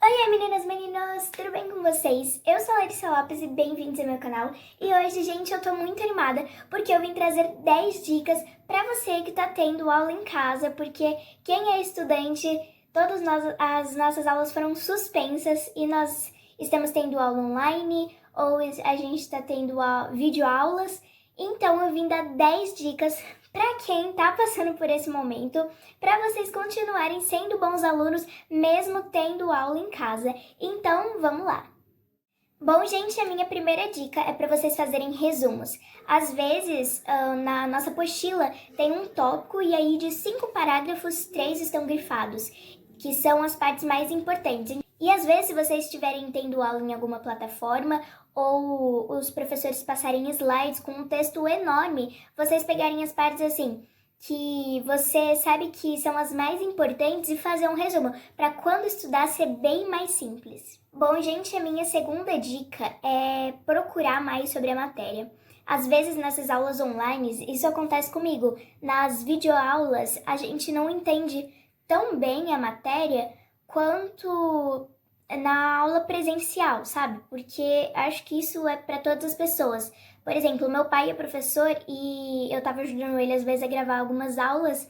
Oi, meninas, meninos, tudo bem com vocês? Eu sou a Larissa Lopes e bem-vindos ao meu canal. E hoje, gente, eu tô muito animada porque eu vim trazer 10 dicas pra você que tá tendo aula em casa, porque quem é estudante, as nossas aulas foram suspensas e nós estamos tendo aula online ou a gente tá tendo videoaulas. Então eu vim dar 10 dicas para quem tá passando por esse momento, para vocês continuarem sendo bons alunos mesmo tendo aula em casa. Então, vamos lá. Bom, gente, a minha primeira dica é para vocês fazerem resumos. Às vezes, na nossa apostila tem um tópico e aí de 5 parágrafos, 3 estão grifados, que são as partes mais importantes. E às vezes, se vocês estiverem tendo aula em alguma plataforma ou os professores passarem slides com um texto enorme, vocês pegarem as partes assim, que você sabe que são as mais importantes e fazer um resumo, para quando estudar ser bem mais simples. Bom, gente, a minha segunda dica é procurar mais sobre a matéria. Às vezes, nessas aulas online, isso acontece comigo. Nas videoaulas, a gente não entende tão bem a matéria quanto na aula presencial, sabe? Porque acho que isso é para todas as pessoas. Por exemplo, meu pai é professor e eu tava ajudando ele às vezes a gravar algumas aulas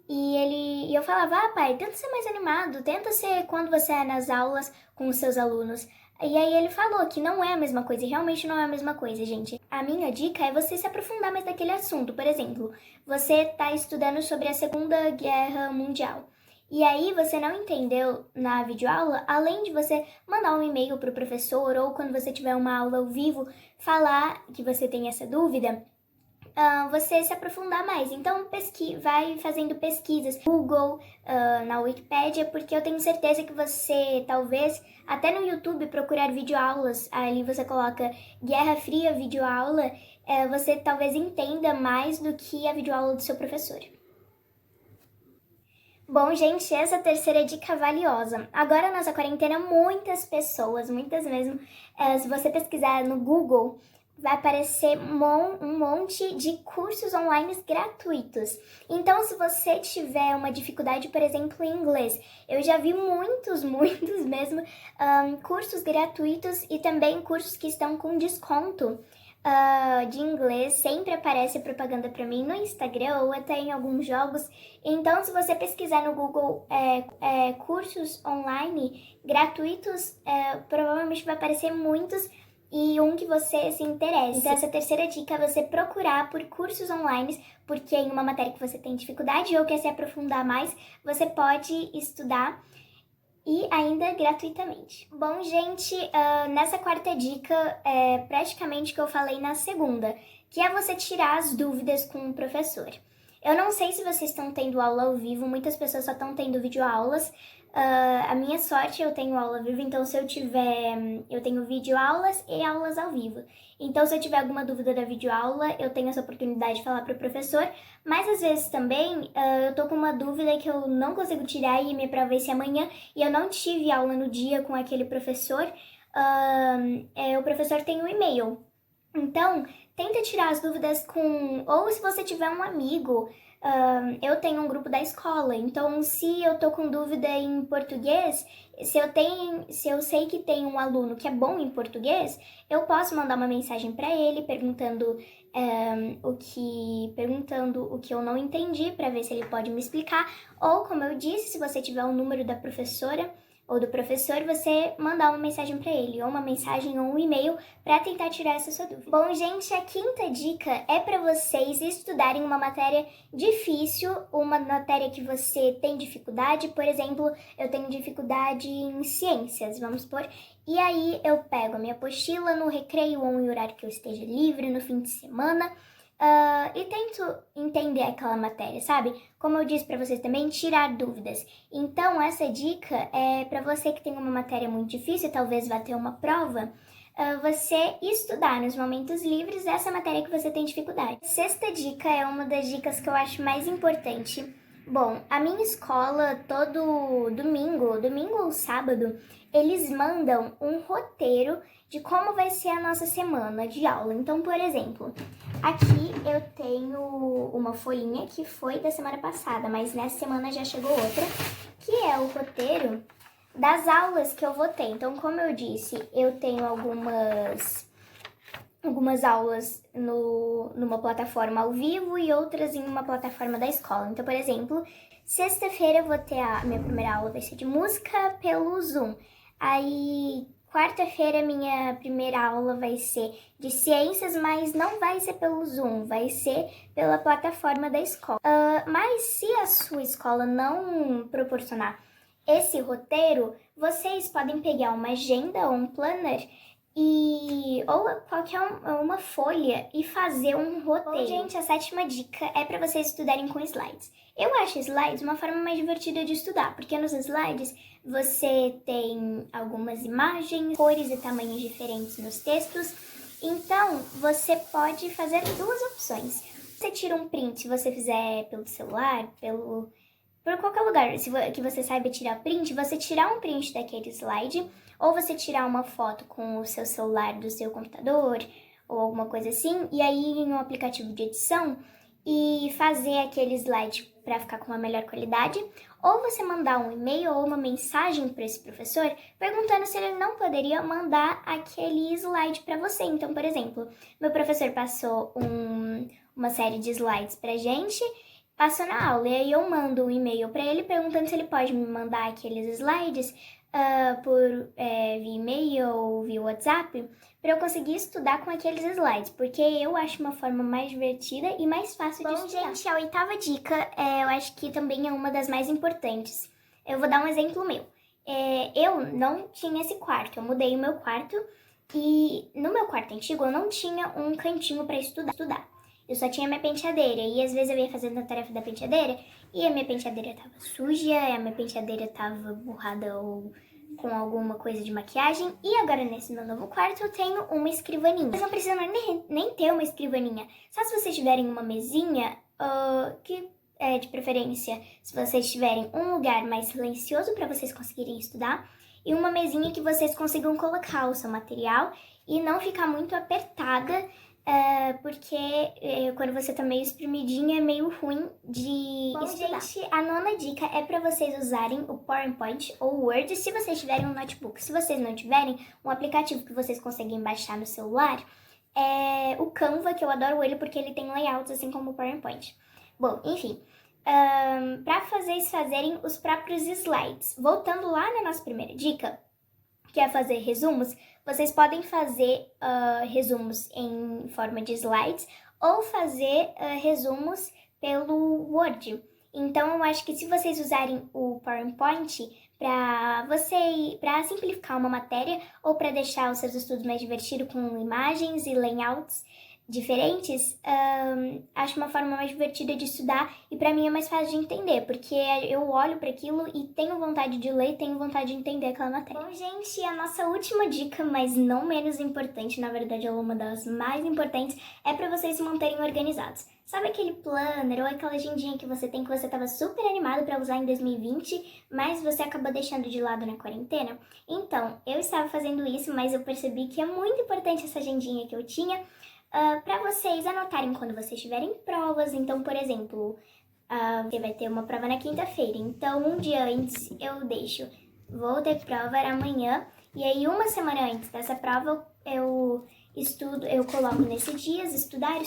e eu falava, pai, tenta ser mais animado, tenta ser quando você é nas aulas com os seus alunos. E aí ele falou que não é a mesma coisa, e realmente não é a mesma coisa, gente. A minha dica é você se aprofundar mais naquele assunto. Por exemplo, você tá estudando sobre a Segunda Guerra Mundial. E aí você não entendeu na videoaula, além de você mandar um e-mail para o professor ou quando você tiver uma aula ao vivo, falar que você tem essa dúvida, você se aprofundar mais. Então vai fazendo pesquisas no Google, na Wikipédia, porque eu tenho certeza que você talvez, até no YouTube, procurar videoaulas, ali você coloca Guerra Fria videoaula, você talvez entenda mais do que a videoaula do seu professor. Bom, gente, essa terceira dica é valiosa. Agora, nessa quarentena, muitas pessoas, muitas mesmo, se você pesquisar no Google, vai aparecer um monte de cursos online gratuitos. Então, se você tiver uma dificuldade, por exemplo, em inglês, eu já vi muitos mesmo, cursos gratuitos e também cursos que estão com desconto. De inglês, sempre aparece propaganda para mim no Instagram ou até em alguns jogos. Então, se você pesquisar no Google cursos online gratuitos, provavelmente vai aparecer muitos e um que você se interesse. Então, essa terceira dica é você procurar por cursos online, porque em uma matéria que você tem dificuldade ou quer se aprofundar mais, você pode estudar e ainda gratuitamente. Bom, gente, nessa quarta dica é praticamente o que eu falei na segunda, que é você tirar as dúvidas com o professor. Eu não sei se vocês estão tendo aula ao vivo, muitas pessoas só estão tendo videoaulas. A minha sorte, eu tenho aula ao vivo, então se eu tenho videoaulas e aulas ao vivo. Então, se eu tiver alguma dúvida da videoaula, eu tenho essa oportunidade de falar para o professor, mas às vezes também eu tô com uma dúvida que eu não consigo tirar e minha prova vai ser amanhã e eu não tive aula no dia com aquele professor, o professor tem um e-mail. Então, tenta tirar as dúvidas com... Ou se você tiver um amigo, eu tenho um grupo da escola, então se eu tô com dúvida em português, se eu sei que tem um aluno que é bom em português, eu posso mandar uma mensagem para ele perguntando o que eu não entendi, para ver se ele pode me explicar, ou como eu disse, se você tiver o número da professora ou do professor, você mandar uma mensagem para ele, ou uma mensagem ou um e-mail para tentar tirar essa sua dúvida. Bom, gente, a quinta dica é para vocês estudarem uma matéria difícil, uma matéria que você tem dificuldade. Por exemplo, eu tenho dificuldade em ciências, vamos supor, e aí eu pego a minha apostila no recreio ou em horário que eu esteja livre, no fim de semana, e tento entender aquela matéria, sabe? Como eu disse para vocês também, tirar dúvidas. Então, essa dica é para você que tem uma matéria muito difícil, talvez vá ter uma prova, você estudar nos momentos livres dessa matéria que você tem dificuldade. A sexta dica é uma das dicas que eu acho mais importante. Bom, a minha escola, todo domingo ou sábado, eles mandam um roteiro de como vai ser a nossa semana de aula. Então, por exemplo, aqui eu tenho uma folhinha que foi da semana passada, mas nessa semana já chegou outra, que é o roteiro das aulas que eu vou ter. Então, como eu disse, eu tenho algumas aulas numa plataforma ao vivo e outras em uma plataforma da escola. Então, por exemplo, sexta-feira eu vou ter a minha primeira aula, vai ser de música pelo Zoom. Aí, quarta-feira, minha primeira aula vai ser de ciências, mas não vai ser pelo Zoom, vai ser pela plataforma da escola. Mas se a sua escola não proporcionar esse roteiro, vocês podem pegar uma agenda ou um planner ou qualquer uma folha e fazer um roteiro. Bom, gente, a 7ª dica é para vocês estudarem com slides. Eu acho slides uma forma mais divertida de estudar, porque nos slides você tem algumas imagens, cores e tamanhos diferentes nos textos. Então, você pode fazer duas opções. Você tira um print, se você fizer pelo celular, por qualquer lugar que você saiba tirar print, você tirar um print daquele slide, ou você tirar uma foto com o seu celular do seu computador, ou alguma coisa assim, e aí em um aplicativo de edição, e fazer aquele slide para ficar com uma melhor qualidade, ou você mandar um e-mail ou uma mensagem para esse professor perguntando se ele não poderia mandar aquele slide para você. Então, por exemplo, meu professor passou uma série de slides pra gente, passou na aula, e aí eu mando um e-mail para ele perguntando se ele pode me mandar aqueles slides via e-mail ou via WhatsApp, para eu conseguir estudar com aqueles slides, porque eu acho uma forma mais divertida e mais fácil de estudar. Bom, gente, a 8ª dica, eu acho que também é uma das mais importantes. Eu vou dar um exemplo meu. Eu não tinha esse quarto, eu mudei o meu quarto, e no meu quarto antigo eu não tinha um cantinho para estudar. Eu só tinha minha penteadeira, e às vezes eu ia fazendo a tarefa da penteadeira, e a minha penteadeira tava suja, a minha penteadeira tava borrada ou com alguma coisa de maquiagem. E agora nesse meu novo quarto eu tenho uma escrivaninha. Vocês não precisam nem ter uma escrivaninha. Só se vocês tiverem uma mesinha, que é de preferência, se vocês tiverem um lugar mais silencioso para vocês conseguirem estudar, e uma mesinha que vocês consigam colocar o seu material e não ficar muito apertada, porque quando você tá meio espremidinha é meio ruim de estudar. Gente, a 9ª dica é para vocês usarem o PowerPoint ou o Word se vocês tiverem um notebook. Se vocês não tiverem, um aplicativo que vocês conseguem baixar no celular é o Canva, que eu adoro ele porque ele tem layouts assim como o PowerPoint. Bom, enfim, para vocês fazerem os próprios slides. Voltando lá na nossa primeira dica, que é fazer resumos, vocês podem fazer resumos em forma de slides ou fazer resumos pelo Word. Então, eu acho que se vocês usarem o PowerPoint para simplificar uma matéria ou para deixar os seus estudos mais divertidos com imagens e layouts diferentes, acho uma forma mais divertida de estudar e pra mim é mais fácil de entender, porque eu olho para aquilo e tenho vontade de ler, tenho vontade de entender aquela matéria. Bom, gente, a nossa última dica, mas não menos importante, na verdade ela é uma das mais importantes, é para vocês se manterem organizados. Sabe aquele planner ou aquela agendinha que você tem que você estava super animado para usar em 2020, mas você acabou deixando de lado na quarentena? Então, eu estava fazendo isso, mas eu percebi que é muito importante essa agendinha que eu tinha, para vocês anotarem quando vocês tiverem provas. Então, por exemplo, você vai ter uma prova na quinta-feira, então um dia antes eu deixo, vou ter prova amanhã, e aí uma semana antes dessa prova eu coloco nesse dias, estudar.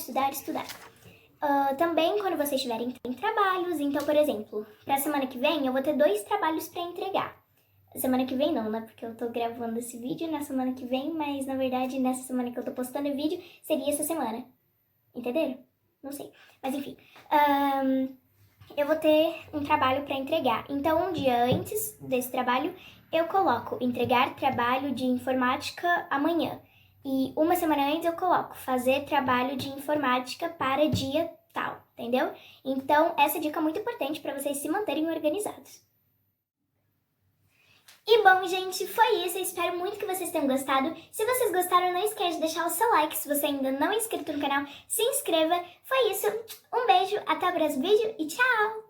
Também quando vocês tiverem trabalhos, então, por exemplo, pra semana que vem eu vou ter 2 trabalhos para entregar. Semana que vem não, né? Porque eu tô gravando esse vídeo na semana que vem, mas na verdade nessa semana que eu tô postando o vídeo seria essa semana. Entenderam? Não sei. Mas enfim, eu vou ter um trabalho para entregar. Então um dia antes desse trabalho eu coloco entregar trabalho de informática amanhã. E uma semana antes eu coloco fazer trabalho de informática para dia tal, entendeu? Então essa dica é muito importante para vocês se manterem organizados. E bom, gente, foi isso. Eu espero muito que vocês tenham gostado. Se vocês gostaram, não esquece de deixar o seu like. Se você ainda não é inscrito no canal, se inscreva. Foi isso. Um beijo, até o próximo vídeo e tchau!